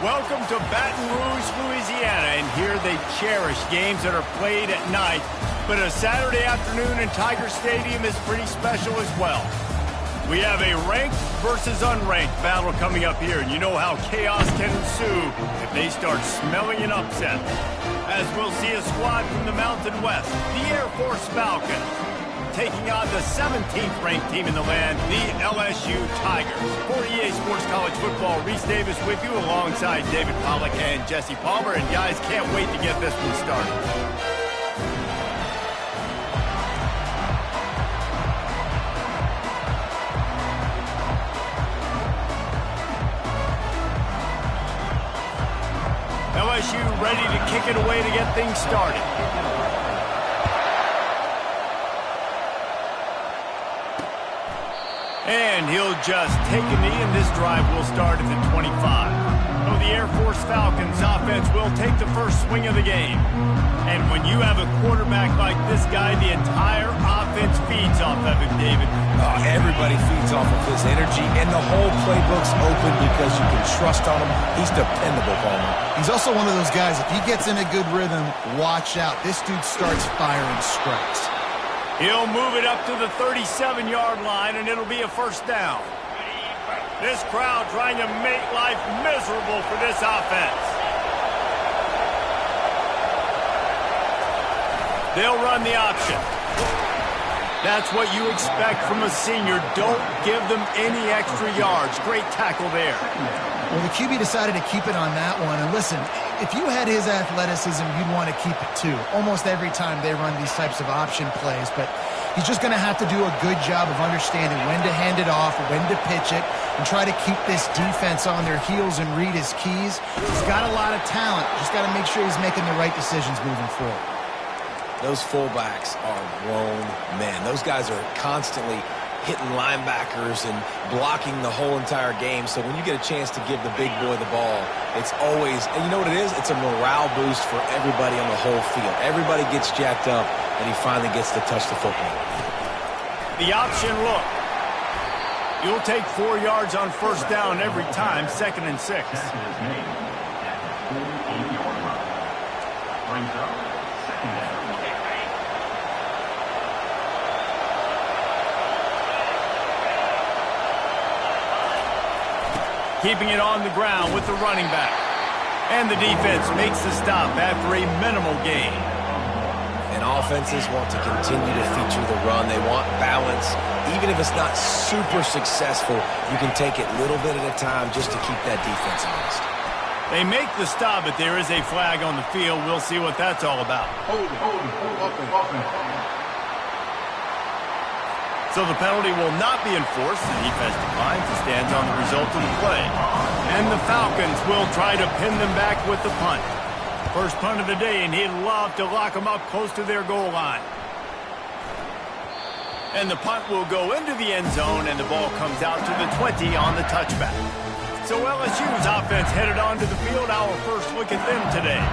Welcome to Baton Rouge, Louisiana, and here they cherish games that are played at night. But a Saturday afternoon in Tiger Stadium is pretty special as well. We have a ranked versus unranked battle coming up here, and you know how chaos can ensue if they start smelling an upset. As we'll see a squad from the Mountain West, the Air Force Falcons, taking on the 17th ranked team in the land, the LSU Tigers. For EA Sports College Football, Reese Davis with you alongside David Pollack and Jesse Palmer. And guys, can't wait to get this one started. LSU ready to kick it away to get things started. And he'll just take a knee, and this drive will start at the 25. So the Air Force Falcons offense will take the first swing of the game. And when you have a quarterback like this guy, the entire offense feeds off of him, David. Everybody feeds off of his energy, and the whole playbook's open because you can trust on him. He's dependable, Palmer. He's also one of those guys, if he gets in a good rhythm, watch out. This dude starts firing strikes. He'll move it up to the 37-yard line, and it'll be a first down. This crowd trying to make life miserable for this offense. They'll run the option. That's what you expect from a senior. Don't give them any extra yards. Great tackle there. Well, the QB decided to keep it on that one. And listen, if you had his athleticism, you'd want to keep it too. Almost every time they run these types of option plays. But he's just going to have to do a good job of understanding when to hand it off, when to pitch it, and try to keep this defense on their heels and read his keys. He's got a lot of talent. Just got to make sure he's making the right decisions moving forward. Those fullbacks are grown men. Those guys are constantly hitting linebackers and blocking the whole entire game. So when you get a chance to give the big boy the ball, it's always, and you know what it is? It's a morale boost for everybody on the whole field. Everybody gets jacked up, and he finally gets to touch the football. The option look. You'll take 4 yards on first down every time, 2nd and 6. Keeping it on the ground with the running back. And the defense makes the stop after a minimal gain. And offenses want to continue to feature the run. They want balance. Even if it's not super successful, you can take it little bit at a time just to keep that defense honest. They make the stop, but there is a flag on the field. We'll see what that's all about. Hold up. So the penalty will not be enforced. The defense declines and stands on the result of the play. And the Falcons will try to pin them back with the punt. First punt of the day, and he'd love to lock them up close to their goal line. And the punt will go into the end zone, and the ball comes out to the 20 on the touchback. So LSU's offense headed onto the field. Our first look at them today.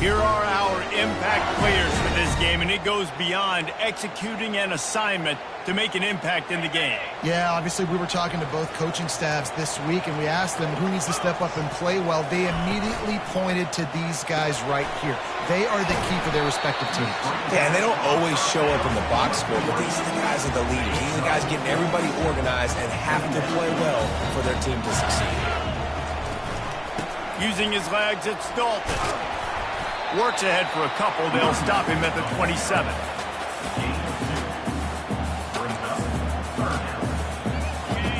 Here are our impact players for this game, and it goes beyond executing an assignment to make an impact in the game. Yeah, obviously we were talking to both coaching staffs this week, and we asked them who needs to step up and play well. They immediately pointed to these guys right here. They are the key for their respective teams. Yeah, and they don't always show up in the box score, but these are the guys that are the leaders. These are the guys getting everybody organized and have to play well for their team to succeed. Using his legs, it's Dalton. Works ahead for a couple. They'll stop him at the 27.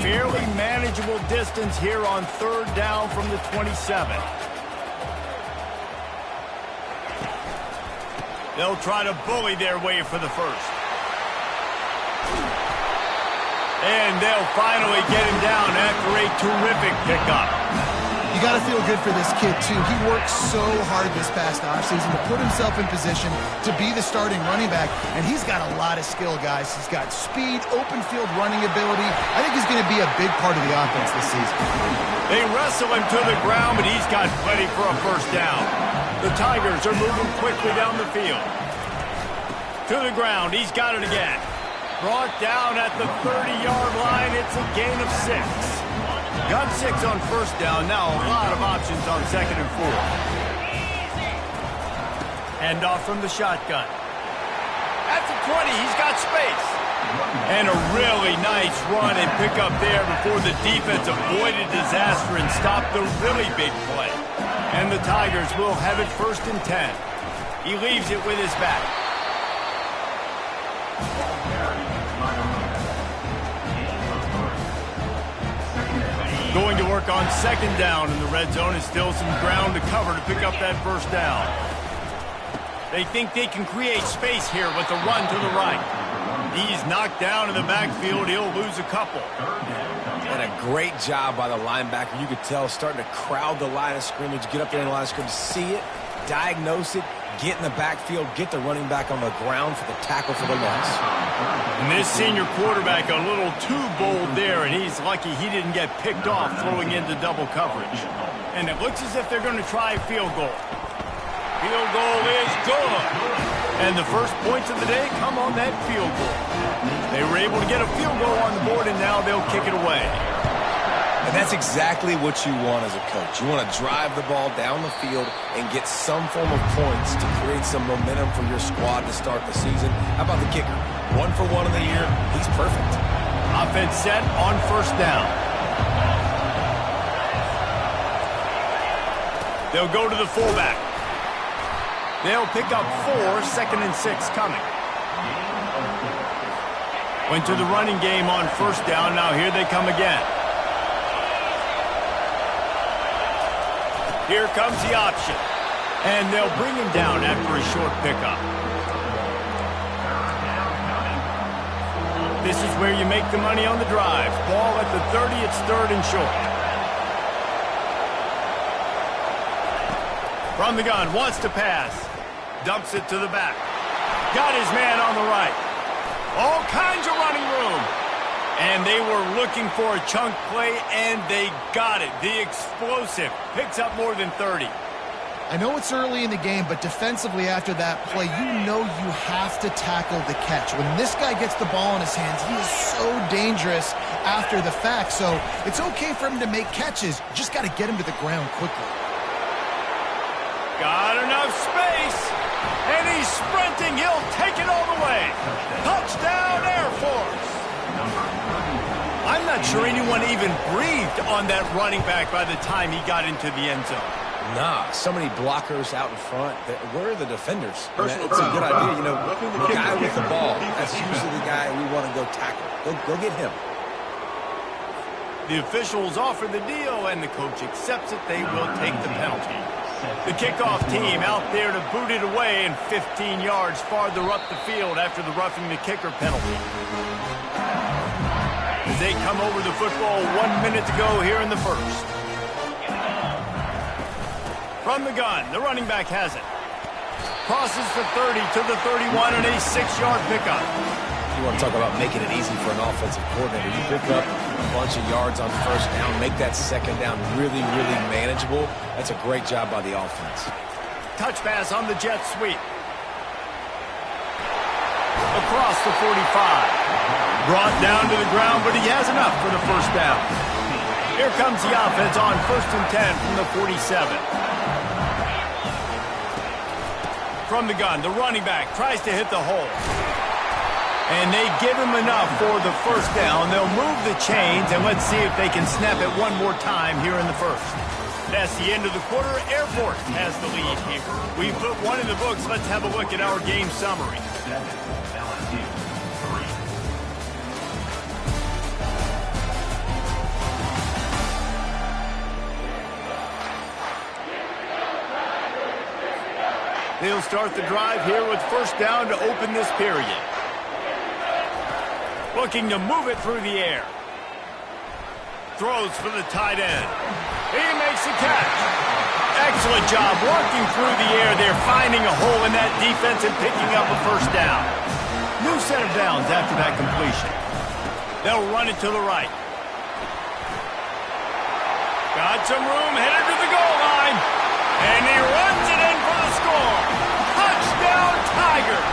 Fairly manageable distance here on 3rd down from the 27. They'll try to bully their way for the first. And they'll finally get him down after a terrific pickup. You got to feel good for this kid, too. He worked so hard this past offseason to put himself in position to be the starting running back, and he's got a lot of skill, guys. He's got speed, open field running ability. I think he's going to be a big part of the offense this season. They wrestle him to the ground, but he's got plenty for a first down. The Tigers are moving quickly down the field. To the ground, he's got it again. Brought down at the 30-yard line, it's a gain of 6. Got 6 on first down. Now a lot of options on 2nd and 4. Hand off from the shotgun. At the 20, he's got space. And a really nice run and pick up there before the defense avoided disaster and stopped the really big play. And the Tigers will have it 1st and 10. He leaves it with his back. Going to work on 2nd down in the red zone. Is still some ground to cover to pick up that 1st down. They think they can create space here with the run to the right. He's knocked down in the backfield. He'll lose a couple. And a great job by the linebacker. You could tell starting to crowd the line of scrimmage, get up there in the line of scrimmage, see it, diagnose it, get in the backfield, get the running back on the ground for the tackle for the loss. And this senior quarterback a little too bold there, and he's lucky he didn't get picked off throwing into double coverage. And it looks as if they're going to try a field goal. Field goal is good. And the first points of the day come on that field goal. They were able to get a field goal on the board, and now they'll kick it away. And that's exactly what you want as a coach. You want to drive the ball down the field and get some form of points to create some momentum for your squad to start the season. How about the kicker? 1 for 1 in the year. He's perfect. Offense set on 1st down. They'll go to the fullback. They'll pick up 4, 2nd and 6 coming. Went to the running game on 1st down. Now here they come again. Here comes the option. And they'll bring him down after a short pickup. This is where you make the money on the drive. Ball at the 30, it's 3rd and short. From the gun, wants to pass. Dumps it to the back. Got his man on the right. All kinds of running room. And they were looking for a chunk play, and they got it. The explosive picks up more than 30. I know it's early in the game, but defensively after that play, you know you have to tackle the catch. When this guy gets the ball in his hands, he is so dangerous after the fact. So it's okay for him to make catches. Just got to get him to the ground quickly. Got enough space. And he's sprinting. He'll take it all the way. Touchdown, Air Force. I'm not sure anyone even breathed on that running back by the time he got into the end zone. Nah, so many blockers out in front. Where are the defenders? It's a good idea. You know, the guy with the ball, that's usually the guy we want to go tackle. Go get him. The officials offer the deal, and the coach accepts it. They will take the penalty. The kickoff team out there to boot it away, and 15 yards farther up the field after the roughing the kicker penalty. As they come over the football, 1 minute to go here in the first. From the gun, the running back has it. Crosses the 30 to the 31 and a 6-yard pickup. You want to talk about making it easy for an offensive coordinator. You pick up a bunch of yards on 1st down, make that 2nd down really, really manageable. That's a great job by the offense. Touch pass on the jet sweep. Across the 45. Brought down to the ground, but he has enough for the 1st down. Here comes the offense on 1st and 10 from the 47. From the gun, the running back tries to hit the hole. And they give him enough for the 1st down. They'll move the chains, and let's see if they can snap it one more time here in the first. That's the end of the quarter. Air Force has the lead here. We put one in the books. Let's have a look at our game summary. They'll start the drive here with 1st down to open this period. Looking to move it through the air. Throws for the tight end. He makes the catch. Excellent job walking through the air there, finding a hole in that defense and picking up a 1st down. New set of downs after that completion. They'll run it to the right. Got some room, headed to the goal line. And he runs it in for the score. Touchdown, Tigers.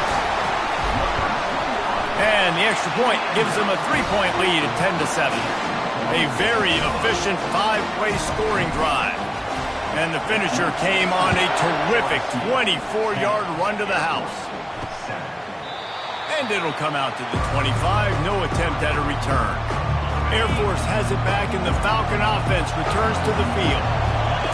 And the extra point gives them a 3-point lead at 10-7. A very efficient 5-play scoring drive. And the finisher came on a terrific 24-yard run to the house. And it'll come out to the 25. No attempt at a return. Air Force has it back, and the Falcon offense returns to the field.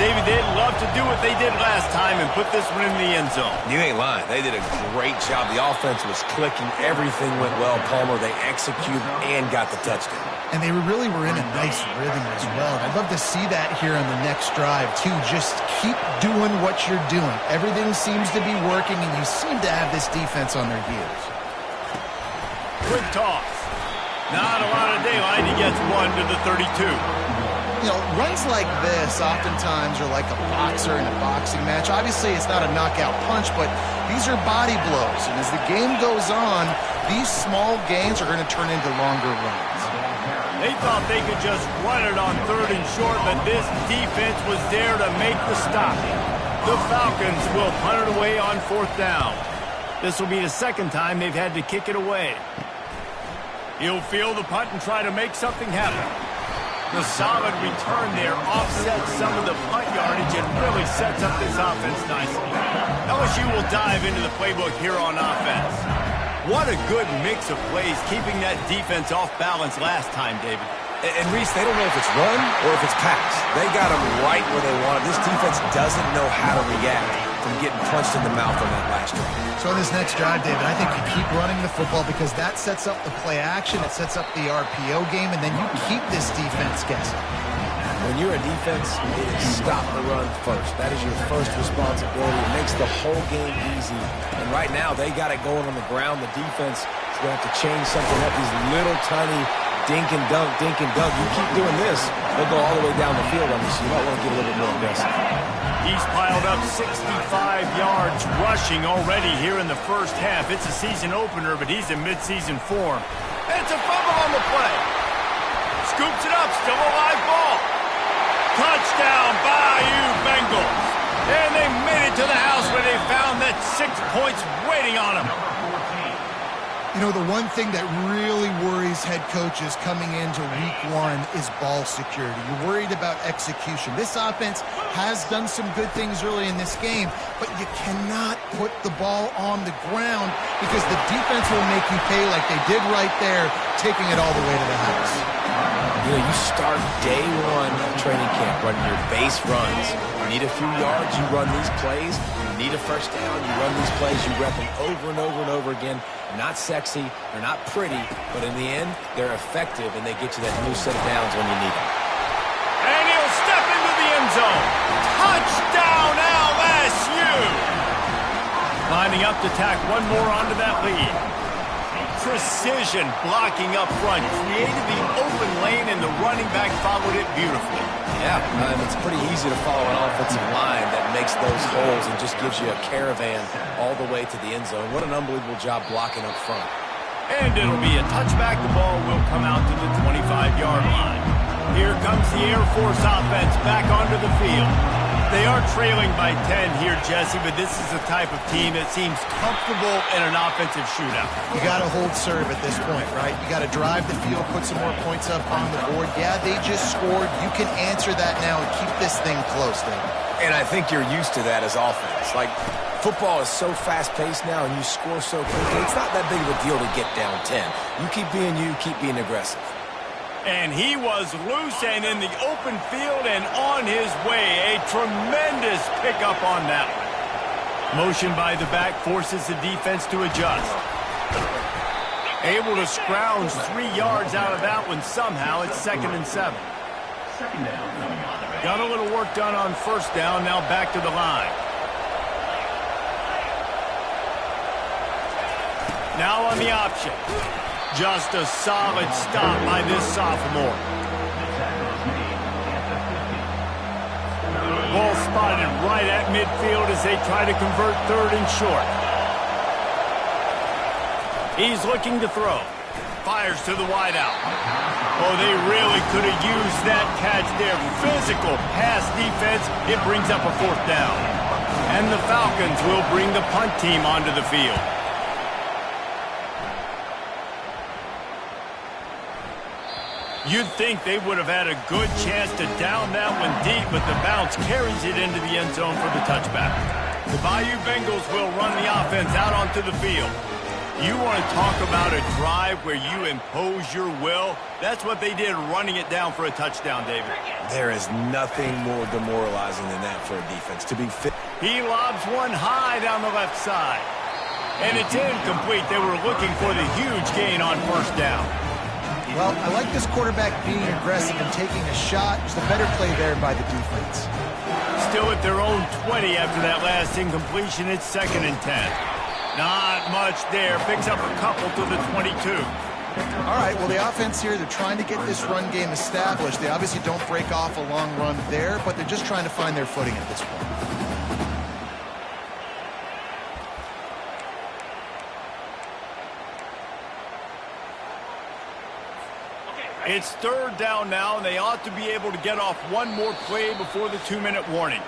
David, they'd love to do what they did last time and put this one in the end zone. You ain't lying. They did a great job. The offense was clicking. Everything went well. Palmer, they executed and got the touchdown. And they really were in a nice rhythm as well. I'd love to see that here on the next drive, too. Just keep doing what you're doing. Everything seems to be working, and you seem to have this defense on their heels. Quick toss. Not a lot of daylight. He gets one to the 32. You know, runs like this oftentimes are like a boxer in a boxing match. Obviously, it's not a knockout punch, but these are body blows. And as the game goes on, these small gains are going to turn into longer runs. They thought they could just run it on 3rd and short, but this defense was there to make the stop. The Falcons will punt it away on 4th down. This will be the second time they've had to kick it away. He'll field the punt and try to make something happen. The solid return there offsets some of the punt yardage and really sets up this offense nicely. LSU will dive into the playbook here on offense. What a good mix of plays, keeping that defense off balance last time, David. And Reese, they don't know if it's run or if it's pass. They got them right where they want it. This defense doesn't know how to react from getting punched in the mouth on that last drive. So in this next drive, David, I think you keep running the football because that sets up the play action, it sets up the RPO game, and then you keep this defense guessing. When you're a defense, it is stop the run first. That is your first responsibility. It makes the whole game easy. And right now, they got it going on the ground. The defense is going to have to change something up. These little tiny dink and dunk, dink and dunk. You keep doing this, they'll go all the way down the field on you, so you might want to get a little bit more aggressive. He's piled up 65 yards rushing already here in the first half. It's a season opener, but he's in midseason form. And it's a fumble on the play. Scoops it up, still a live ball. Touchdown, Bayou Bengals. And they made it to the house where they found that 6 points waiting on them. You know, the one thing that really worries head coaches coming into week 1 is ball security. You're worried about execution. This offense has done some good things early in this game, but you cannot put the ball on the ground because the defense will make you pay like they did right there, taking it all the way to the house. You know, you start day 1 of training camp running your base runs. You need a few yards, you run these plays. You need a first down, you run these plays. You rep them over and over and over again. Not sexy, they're not pretty, but in the end, they're effective, and they get you that new set of downs when you need them. And he'll step into the end zone. Touchdown, LSU! Lining up to tack one more onto that lead. Precision blocking up front. Created the open lane, and the running back followed it beautifully. Yeah, it's pretty easy to follow an offensive line that makes those holes and just gives you a caravan all the way to the end zone. What an unbelievable job blocking up front. And it'll be a touchback. The ball will come out to the 25-yard line. Here comes the Air Force offense back onto the field. They are trailing by 10 here, Jesse, but this is the type of team that seems comfortable in an offensive shootout. You got to hold serve at this point, right? You got to drive the field, put some more points up on the board. Yeah, they just scored. You can answer that now and keep this thing close, David. And I think you're used to that as offense. Like, football is so fast-paced now, and you score so quickly. It's not that big of a deal to get down 10. You keep being you, keep being aggressive. And he was loose and in the open field and on his way. A tremendous pickup on that one. Motion by the back forces the defense to adjust. Able to scrounge 3 yards out of that one somehow. It's 2nd and 7. Got a little work done on first down. Now back to the line. Now on the option. Just a solid stop by this sophomore. Ball spotted right at midfield as they try to convert 3rd and short. He's looking to throw. Fires to the wideout. Oh, they really could have used that catch there. Physical pass defense. It brings up a 4th down. And the Falcons will bring the punt team onto the field. You'd think they would have had a good chance to down that one deep, but the bounce carries it into the end zone for the touchback. The Bayou Bengals will run the offense out onto the field. You want to talk about a drive where you impose your will? That's what they did, running it down for a touchdown, David. There is nothing more demoralizing than that for a defense. To be fit. He lobs one high down the left side. And it's incomplete. They were looking for the huge gain on first down. Well, I like this quarterback being aggressive and taking a shot. It's a better play there by the defense. Still at their own 20 after that last incompletion. It's 2nd and 10. Not much there. Picks up a couple to the 22. All right, well, the offense here, they're trying to get this run game established. They obviously don't break off a long run there, but they're just trying to find their footing at this point. It's 3rd down now, and they ought to be able to get off one more play before the 2-minute warning.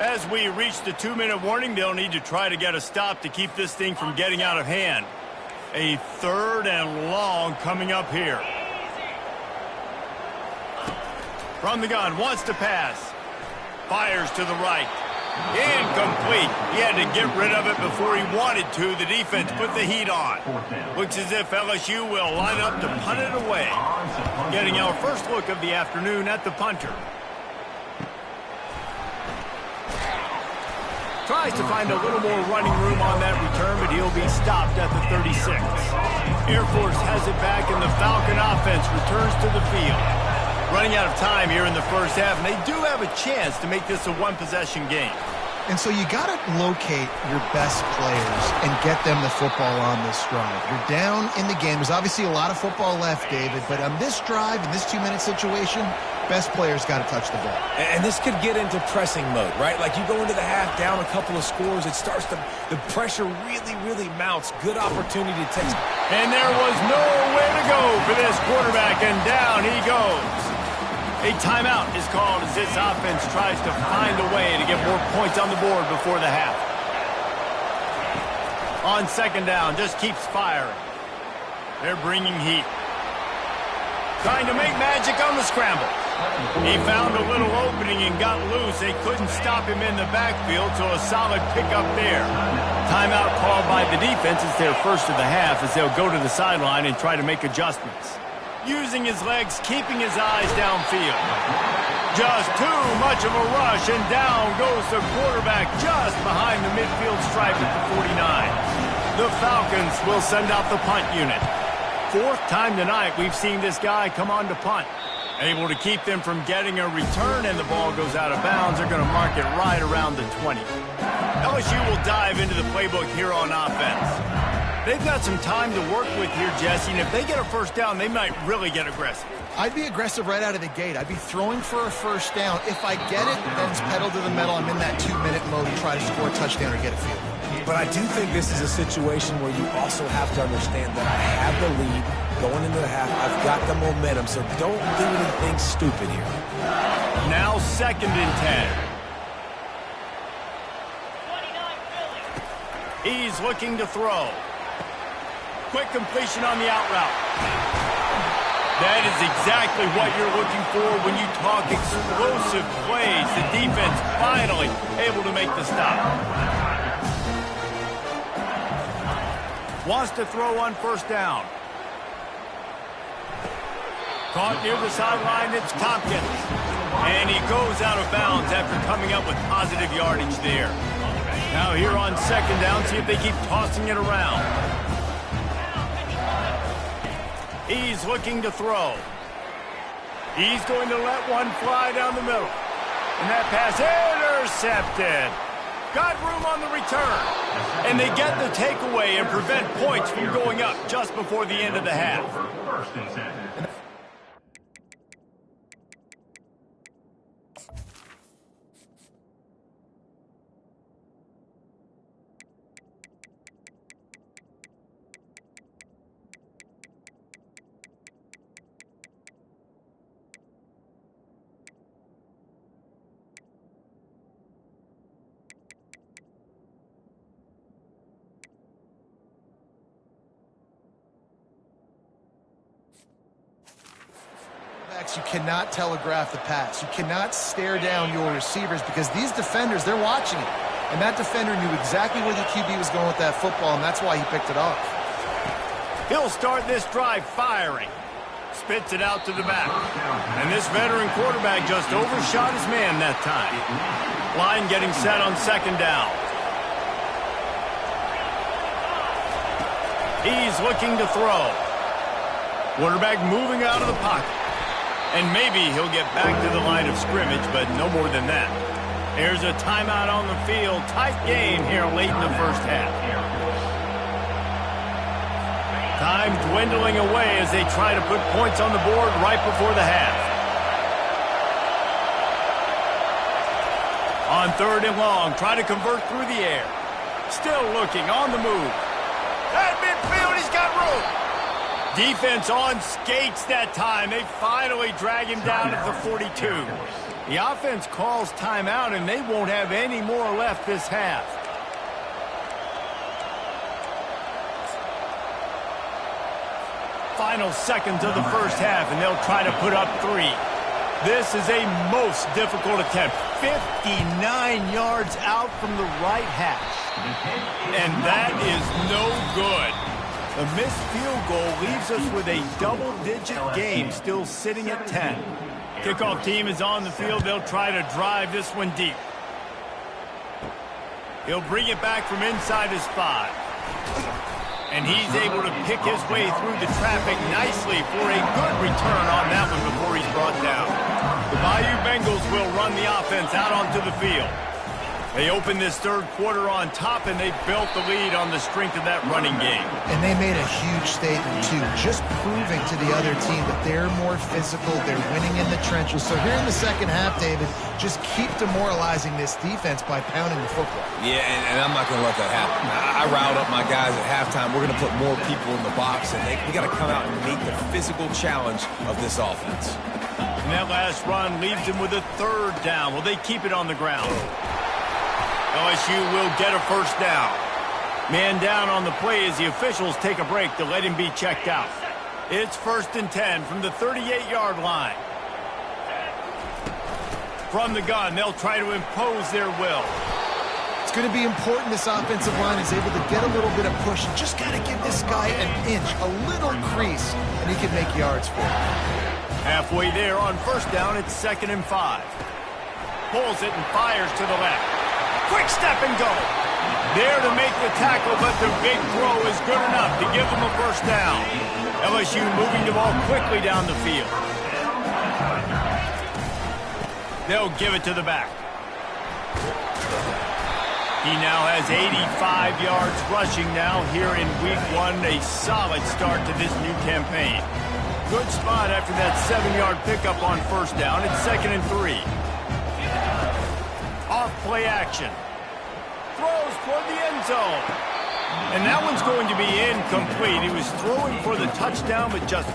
As we reach the 2-minute warning, they'll need to try to get a stop to keep this thing from getting out of hand. A 3rd and long coming up here. From the gun, wants to pass. Fires to the right. Incomplete. He had to get rid of it before he wanted to. The defense put the heat on. Looks as if LSU will line up to punt it away. Getting our first look of the afternoon at the punter. Tries to find a little more running room on that return, but he'll be stopped at the 36. Air Force has it back, and the Falcon offense returns to the field. Running out of time here in the first half, and they do have a chance to make this a one-possession game. And so you got to locate your best players and get them the football on this drive. You're down in the game. There's obviously a lot of football left, David, but on this drive, in this 2-minute situation, best players got to touch the ball. And this could get into pressing mode, right? Like you go into the half down a couple of scores, it starts to, the pressure really mounts. Good opportunity to take. And there was nowhere to go for this quarterback, and down he goes. A timeout is called as this offense tries to find a way to get more points on the board before the half. On 2nd down, just keeps firing. They're bringing heat. Trying to make magic on the scramble. He found a little opening and got loose. They couldn't stop him in the backfield, so a solid pickup there. Timeout called by the defense. It's their first of the half as they'll go to the sideline and try to make adjustments. Using his legs, keeping his eyes downfield. Just too much of a rush, and down goes the quarterback just behind the midfield stripe at the 49. The Falcons will send out the punt unit. 4th time tonight we've seen this guy come on to punt. Able to keep them from getting a return, and the ball goes out of bounds. They're going to mark it right around the 20. LSU will dive into the playbook here on offense. They've got some time to work with here, Jesse, and if they get a first down, they might really get aggressive. I'd be aggressive right out of the gate. I'd be throwing for a first down. If I get it, then it's pedal to the metal. I'm in that 2-minute mode to try to score a touchdown or get a field. But I do think this is a situation where you also have to understand that I have the lead going into the half. I've got the momentum, so don't do anything stupid here. Now 2nd and 10. He's looking to throw. Quick completion on the out route. That is exactly what you're looking for when you talk explosive plays. The defense finally able to make the stop. Wants to throw on first down. Caught near the sideline, it's Tompkins. And he goes out of bounds after coming up with positive yardage there. Now here on 2nd down, see if they keep tossing it around. He's looking to throw. He's going to let one fly down the middle. And that pass intercepted. Got room on the return. And they get the takeaway and prevent points from going up just before the end of the half. you cannot telegraph the pass. You cannot stare down your receivers because these defenders, they're watching it. And that defender knew exactly where the QB was going with that football, and that's why he picked it off. He'll start this drive firing. Spits it out to the back. And this veteran quarterback just overshot his man that time. Line getting set on second down. He's looking to throw. Quarterback moving out of the pocket. And maybe he'll get back to the line of scrimmage, but no more than that. There's a timeout on the field. Tight game here late in the first half. Time dwindling away as they try to put points on the board right before the half. On third and long, try to convert through the air. Still looking on the move. At midfield, he's got room. Defense on skates that time. They finally drag him down at the 42. The offense calls timeout, and they won't have any more left this half. Final seconds of the first half, and they'll try to put up 3. This is a most difficult attempt. 59 yards out from the right hash. And that is no good. The missed field goal leaves us with a double-digit game still sitting at 10. Kickoff team is on the field. They'll try to drive this one deep. He'll bring it back from inside his 5. And he's able to pick his way through the traffic nicely for a good return on that one before he's brought down. The Bayou Bengals will run the offense out onto the field. They open this third quarter on top, and they built the lead on the strength of that running game. And they made a huge statement, too, just proving to the other team that they're more physical, they're winning in the trenches. So here in the second half, David, just keep demoralizing this defense by pounding the football. Yeah, and I'm not going to let that happen. I riled up my guys at halftime. We're going to put more people in the box, and we got to come out and meet the physical challenge of this offense. And that last run leaves them with a third down. Will they keep it on the ground? LSU will get a first down. Man down on the play as the officials take a break to let him be checked out. It's 1st and 10 from the 38-yard line. From the gun, they'll try to impose their will. It's going to be important this offensive line is able to get a little bit of push. You just got to give this guy an inch, a little crease, and he can make yards for it. Halfway there on first down, it's 2nd and 5. Pulls it and fires to the left. Quick step and go. There to make the tackle, but the big throw is good enough to give them a first down. LSU moving the ball quickly down the field. They'll give it to the back. He now has 85 yards rushing now here in week 1. A solid start to this new campaign. Good spot after that 7-yard pickup on first down. It's 2nd and 3. Off play action. Throws toward the end zone. And that one's going to be incomplete. He was throwing for the touchdown, but just...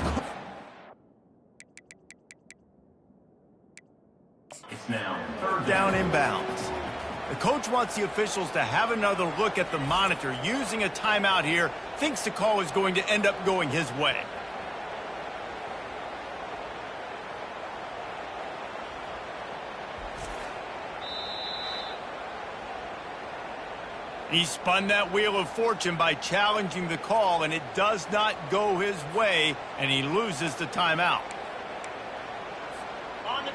It's now third down inbounds. The coach wants the officials to have another look at the monitor. Using a timeout here, thinks the call is going to end up going his way. He spun that wheel of fortune by challenging the call, and it does not go his way, and he loses the timeout.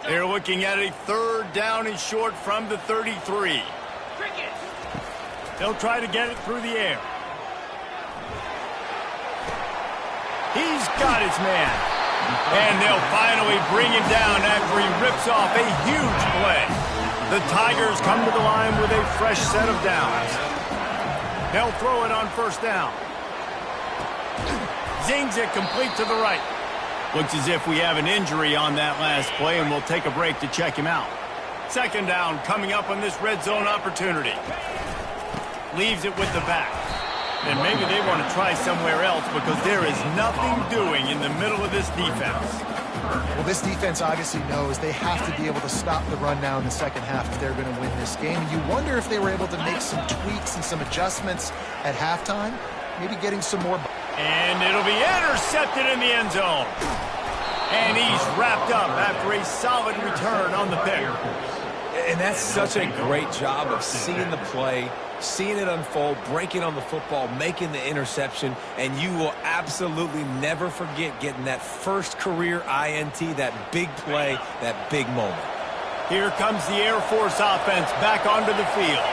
They're looking at a third down and short from the 33. They'll try to get it through the air. He's got his man. And they'll finally bring him down after he rips off a huge play. The Tigers come to the line with a fresh set of downs. They'll throw it on first down. Zings it complete to the right. Looks as if we have an injury on that last play, and we'll take a break to check him out. 2nd down coming up on this red zone opportunity. Leaves it with the back. And maybe they want to try somewhere else because there is nothing doing in the middle of this defense. Well, this defense obviously knows they have to be able to stop the run now in the second half if they're going to win this game. You wonder if they were able to make some tweaks and some adjustments at halftime, maybe getting some more. And it'll be intercepted in the end zone. And he's wrapped up after a solid return on the pick. And that's such a great job of seeing the play, seeing it unfold, breaking on the football, making the interception, and you will absolutely never forget getting that first career INT, that big play, that big moment. Here comes the Air Force offense back onto the field.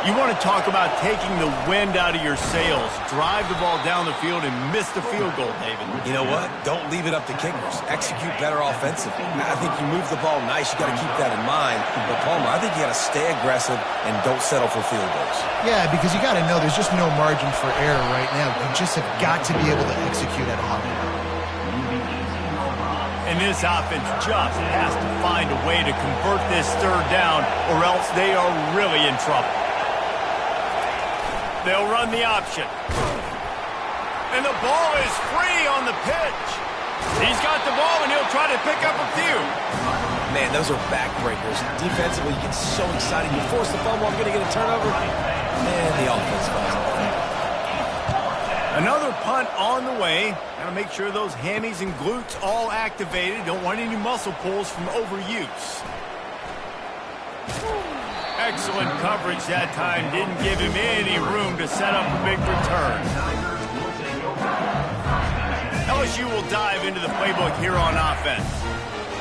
You want to talk about taking the wind out of your sails. Drive the ball down the field and miss the field goal, David. You know what? Don't leave it up to kickers. Execute better offensively. I think you move the ball nice. You got to keep that in mind. But, Palmer, I think you got to stay aggressive and don't settle for field goals. Yeah, because you got to know there's just no margin for error right now. You just have got to be able to execute at a high level. And this offense just has to find a way to convert this third down, or else they are really in trouble. They'll run the option. And the ball is free on the pitch. He's got the ball, and he'll try to pick up a few. Man, those are backbreakers. Defensively, you get so excited. You force the fumble, I'm going to get a turnover. And the offense falls off. Another punt on the way. Got to make sure those hammies and glutes all activated. Don't want any muscle pulls from overuse. Excellent coverage that time. Didn't give him any room to set up a big return. LSU will dive into the playbook here on offense.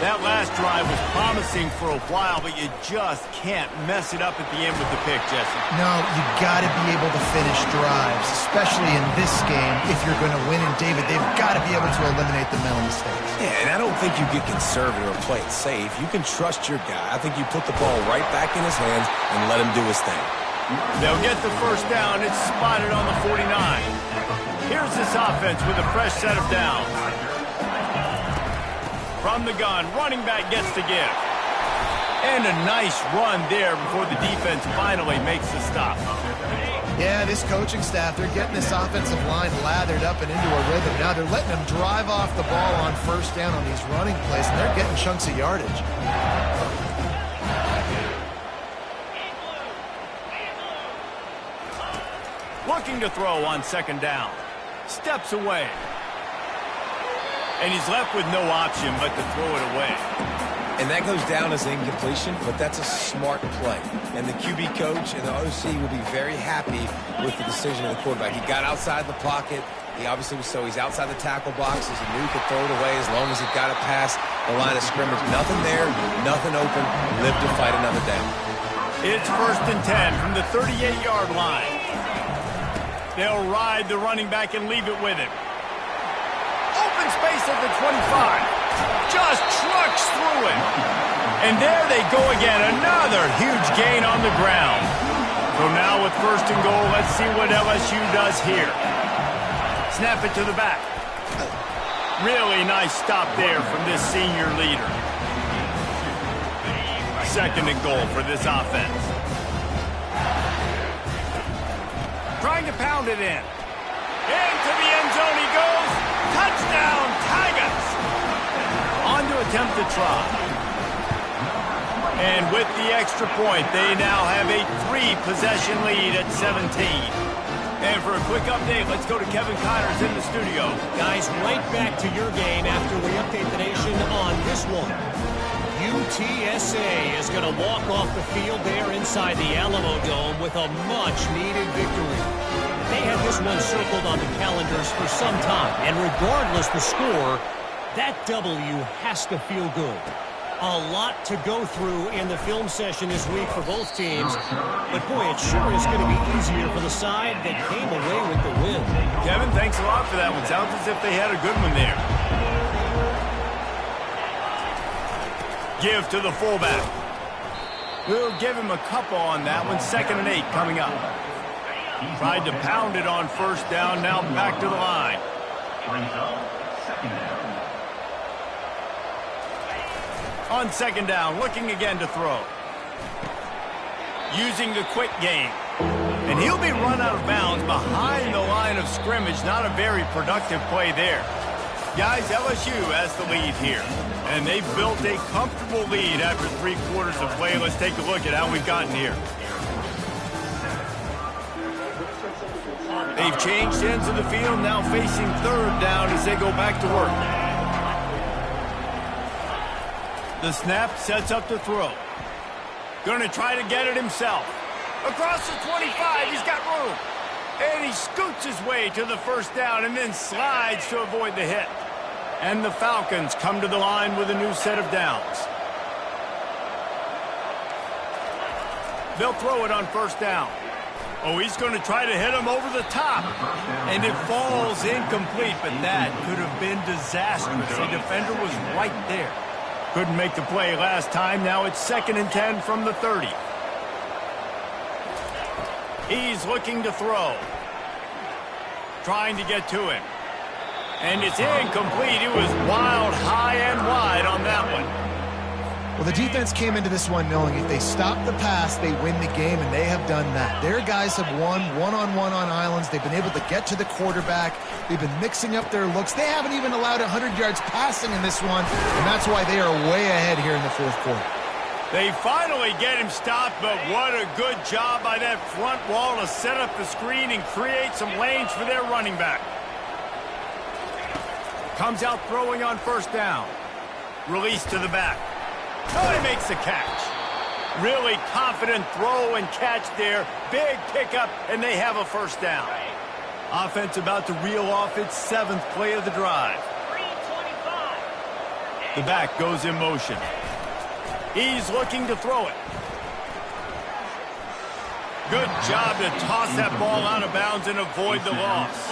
That last drive was promising for a while, but you just can't mess it up at the end with the pick, Jesse. No, you got to be able to finish drives, especially in this game. If you're going to win, and David, they've got to be able to eliminate the mental mistakes. Yeah, and I don't think you get conservative or play it safe. You can trust your guy. I think you put the ball right back in his hands and let him do his thing. They'll get the first down. It's spotted on the 49. Here's this offense with a fresh set of downs. From the gun, running back gets the give. And a nice run there before the defense finally makes the stop. Yeah, this coaching staff, they're getting this offensive line lathered up and into a rhythm. Now they're letting them drive off the ball on first down on these running plays, and they're getting chunks of yardage. Looking to throw on second down. Steps away. And he's left with no option but to throw it away. And that goes down as incompletion, but that's a smart play. And the QB coach and the OC will be very happy with the decision of the quarterback. He got outside the pocket. He obviously was he's outside the tackle box. He knew he could throw it away as long as he got it past the line of scrimmage. Nothing there, nothing open. Live to fight another down. It's 1st and 10 from the 38-yard line. They'll ride the running back and leave it with him. Open space at the 25. Just trucks through it. And there they go again. Another huge gain on the ground. So now with 1st and goal, let's see what LSU does here. Snap it to the back. Really nice stop there from this senior leader. 2nd and goal for this offense. Trying to pound it in. Into the end zone he goes. Touchdown, Tigers! On to attempt to try. And with the extra point, they now have a 3-possession lead at 17. And for a quick update, let's go to Kevin Connors in the studio. Guys, right back to your game after we update the nation on this one. UTSA is going to walk off the field there inside the Alamo Dome with a much-needed victory. They had this one circled on the calendars for some time, and regardless the score, that W has to feel good. A lot to go through in the film session this week for both teams, but boy, it sure is going to be easier for the side that came away with the win. Kevin, thanks a lot for that one. Sounds as if they had a good one there. Give to the fullback. We'll give him a couple on that one. 2nd and 8 coming up. Tried to pound it on 1st down. Now back to the line. On 2nd down, looking again to throw. Using the quick game. And he'll be run out of bounds behind the line of scrimmage. Not a very productive play there. Guys, LSU has the lead here. And they've built a comfortable lead after 3 quarters of play. Let's take a look at how we've gotten here. They've changed ends of the field, now facing 3rd down as they go back to work. The snap sets up to throw. Going to try to get it himself. Across the 25, he's got room. And he scoots his way to the first down and then slides to avoid the hit. And the Falcons come to the line with a new set of downs. They'll throw it on first down. Oh, he's going to try to hit him over the top. And it falls incomplete, but that could have been disastrous. The defender was right there. Couldn't make the play last time. Now it's 2nd and 10 from the 30. He's looking to throw. Trying to get to him. And it's incomplete. It was wild, high and wide on that one. Well, the defense came into this one knowing if they stop the pass, they win the game, and they have done that. Their guys have won one-on-one on islands. They've been able to get to the quarterback. They've been mixing up their looks. They haven't even allowed 100 yards passing in this one, and that's why they are way ahead here in the fourth quarter. They finally get him stopped, but what a good job by that front wall to set up the screen and create some lanes for their running back. Comes out throwing on first down. Release to the back. Oh, he makes the catch. Really confident throw and catch there. Big pickup, and they have a first down. Offense about to reel off its 7th play of the drive. The back goes in motion. He's looking to throw it. Good job to toss that ball out of bounds and avoid the loss.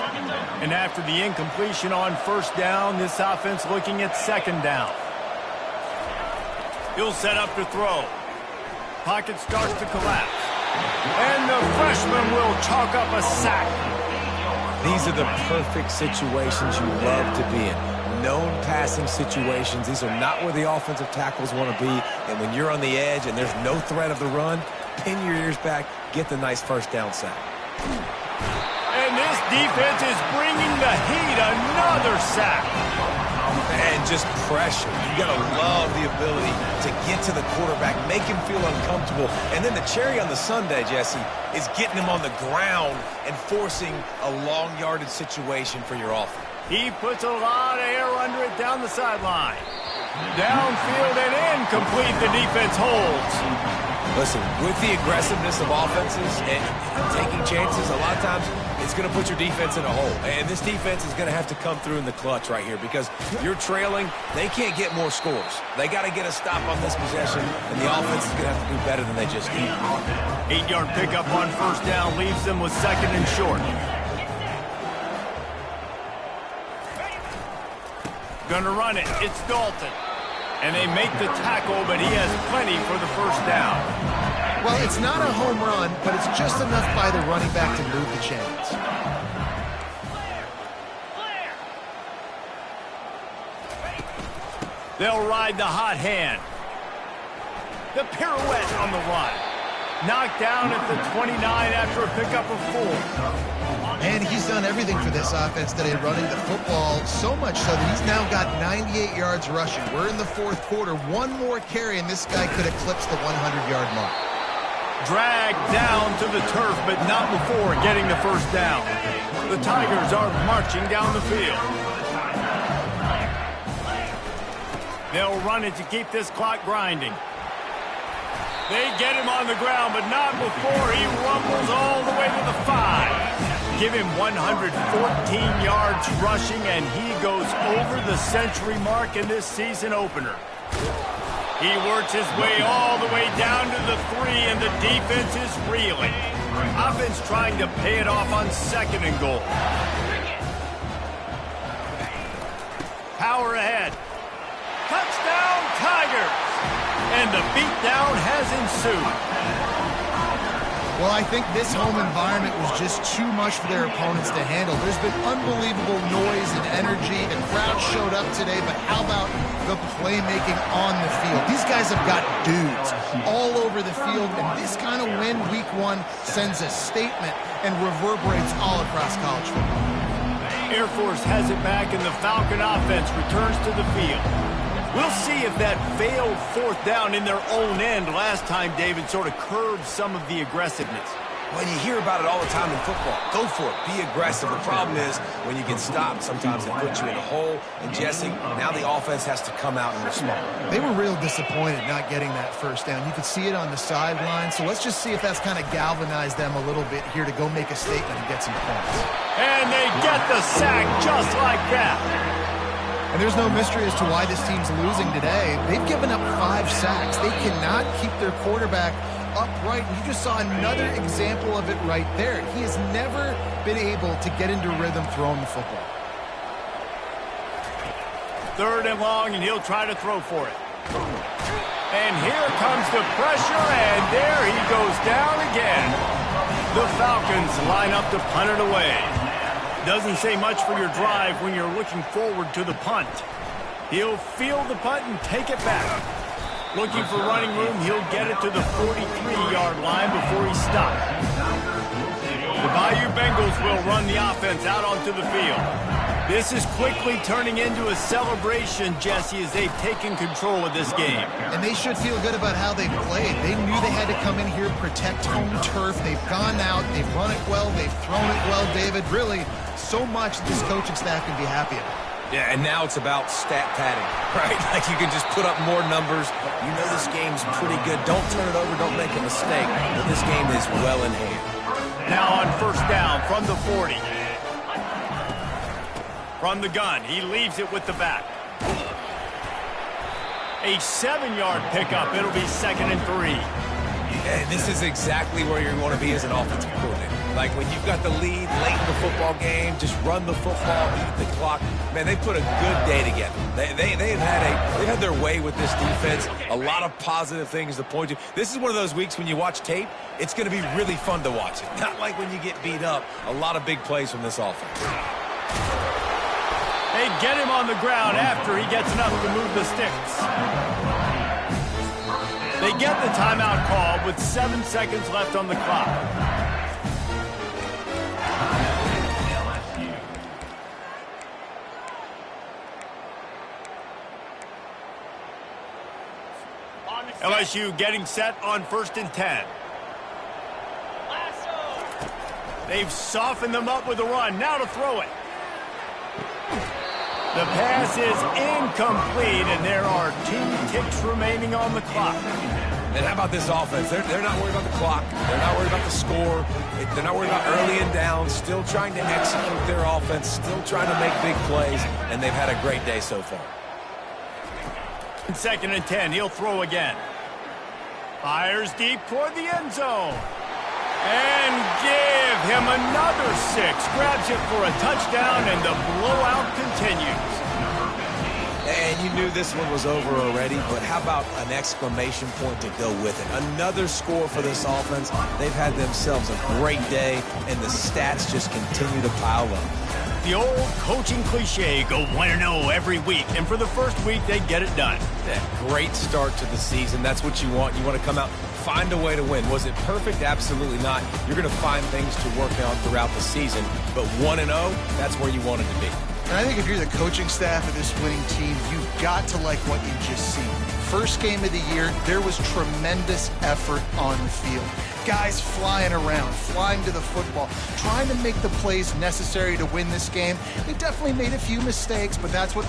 And after the incompletion on first down, this offense looking at 2nd down. He'll set up to throw. Pocket starts to collapse. And the freshman will chalk up a sack. These are the perfect situations you love to be in. Known passing situations. These are not where the offensive tackles want to be. And when you're on the edge and there's no threat of the run, pin your ears back, get the nice first down sack. And this defense is bringing the heat. Another sack. And just pressure. You got to love the ability to get to the quarterback, make him feel uncomfortable. And then the cherry on the sundae, Jesse, is getting him on the ground and forcing a long yardage situation for your offense. He puts a lot of air under it down the sideline. Downfield and incomplete. The defense holds. Listen, with the aggressiveness of offenses and taking chances, a lot of times it's going to put your defense in a hole. And this defense is going to have to come through in the clutch right here because you're trailing. They can't get more scores. They got to get a stop on this possession, and the offense is going to have to do better than they just did. 8-yard pickup on first down leaves them with 2nd and short. Going to run it. It's Dalton. And they make the tackle, but he has plenty for the first down. Well, it's not a home run, but it's just enough by the running back to move the chains. They'll ride the hot hand. The pirouette on the run. Knocked down at the 29 after a pickup of 4. And he's done everything for this offense today, running the football so much so that he's now got 98 yards rushing. We're in the fourth quarter. One more carry, and this guy could eclipse the 100-yard mark. Dragged down to the turf, but not before getting the first down. The Tigers are marching down the field. They'll run it to keep this clock grinding. They get him on the ground, but not before he rumbles all the way to the 5. Give him 114 yards rushing, and he goes over the century mark in this season opener. He works his way all the way down to the 3, and the defense is reeling. Offense trying to pay it off on 2nd and goal. Power ahead. Touchdown, Tigers! And the beatdown has ensued. Well, I think this home environment was just too much for their opponents to handle. There's been unbelievable noise and energy, and crowds showed up today, but how about the playmaking on the field? These guys have got dudes all over the field, and this kind of win week 1 sends a statement and reverberates all across college football. Air Force has it back, and the Falcon offense returns to the field. We'll see if that failed fourth down in their own end last time, David, sort of curbed some of the aggressiveness. Well, you hear about it all the time in football. Go for it. Be aggressive. The problem is when you get stopped, sometimes they put you in a hole. And, Jesse, now the offense has to come out and respond. They were real disappointed not getting that first down. You could see it on the sideline. So let's just see if that's kind of galvanized them a little bit here to go make a statement and get some points. And they get the sack just like that. And there's no mystery as to why this team's losing today. They've given up 5 sacks. They cannot keep their quarterback upright. You just saw another example of it right there. He has never been able to get into rhythm throwing the football. 3rd and long, and he'll try to throw for it. And here comes the pressure, and there he goes down again. The Falcons line up to punt it away. Doesn't say much for your drive when you're looking forward to the punt. He'll field the punt and take it back. Looking for running room, he'll get it to the 43-yard line before he stops. The Bayou Bengals will run the offense out onto the field. This is quickly turning into a celebration, Jesse, as they've taken control of this game. And they should feel good about how they played. They knew they had to come in here, protect home turf. They've gone out, they've run it well, they've thrown it well, David. Really, so much that this coaching staff can be happy about. Yeah, and now it's about stat padding, right? Like you can just put up more numbers. You know this game's pretty good. Don't turn it over. Don't make a mistake. But this game is well in hand. Now on 1st down from the 40. From the gun, he leaves it with the back. A 7-yard pickup. It'll be 2nd and 3. And this is exactly where you're going to be as an offensive coordinator. Like when you've got the lead late in the football game, just run the football, eat the clock. Man, they put a good day together. They've had their way with this defense. A lot of positive things to point to. This is one of those weeks when you watch tape, it's going to be really fun to watch it. Not like when you get beat up. A lot of big plays from this offense. They get him on the ground after he gets enough to move the sticks. They get the timeout call with 7 seconds left on the clock. LSU getting set on 1st and 10. They've softened them up with a run. Now to throw it. The pass is incomplete, and there are 2 ticks remaining on the clock. And how about this offense? They're not worried about the clock. They're not worried about the score. They're not worried about early and down. Still trying to execute their offense. Still trying to make big plays, and they've had a great day so far. 2nd and 10. He'll throw again. Fires deep toward the end zone. And give him another 6. Grabs it for a touchdown, and the blowout continues. And you knew this one was over already, but how about an exclamation point to go with it? Another score for this offense. They've had themselves a great day, and the stats just continue to pile up. The old coaching cliche, go 1-0 every week. And for the first week, they get it done. Yeah, great start to the season. That's what you want. You want to come out, find a way to win. Was it perfect? Absolutely not. You're going to find things to work on throughout the season. But 1-0, that's where you want it to be. And I think if you're the coaching staff of this winning team, you've got to like what you've just seen. First game of the year, there was tremendous effort on the field. Guys flying around, flying to the football, trying to make the plays necessary to win this game. They definitely made a few mistakes, but that's what